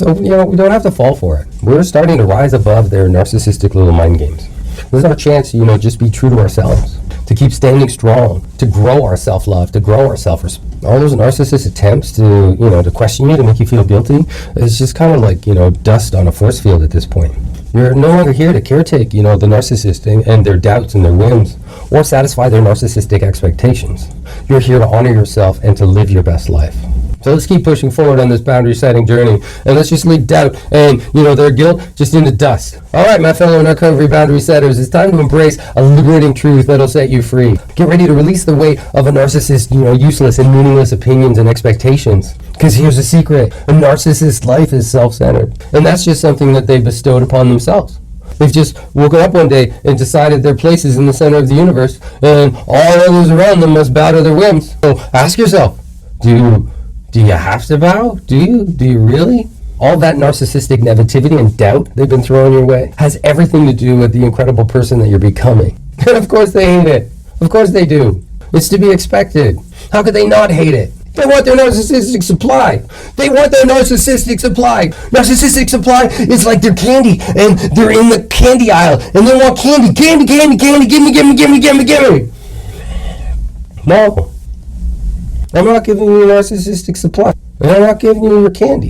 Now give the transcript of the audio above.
So, we don't have to fall for it. We're starting to rise above their narcissistic little mind games. This is our chance to, just be true to ourselves, to keep standing strong, to grow our self-love, to grow our self-respect. All those narcissist attempts to question you, to make you feel guilty, is just kind of like, dust on a force field at this point. You're no longer here to caretake, the narcissist and their doubts and their whims, or satisfy their narcissistic expectations. You're here to honor yourself and to live your best life. So let's keep pushing forward on this boundary setting journey, and let's just leave doubt and, their guilt just into dust. All right, my fellow narcovery boundary setters, it's time to embrace a liberating truth that'll set you free. Get ready to release the weight of a narcissist's, useless and meaningless opinions and expectations. Because here's the secret, a narcissist's life is self-centered, and that's just something that they bestowed upon themselves. They've just woken up one day and decided their place is in the center of the universe, and all others around them must bow to their whims. So ask yourself, do you have to bow? Do you? Do you really? All that narcissistic negativity and doubt they've been throwing your way has everything to do with the incredible person that you're becoming. And of course they hate it. Of course they do. It's to be expected. How could they not hate it? They want their narcissistic supply. They want their narcissistic supply. Narcissistic supply is like their candy, and they're in the candy aisle, and they want candy, candy, candy, candy, gimme, gimme, gimme, gimme, gimme. No. I'm not giving you a narcissistic supply, and I'm not giving you your candy.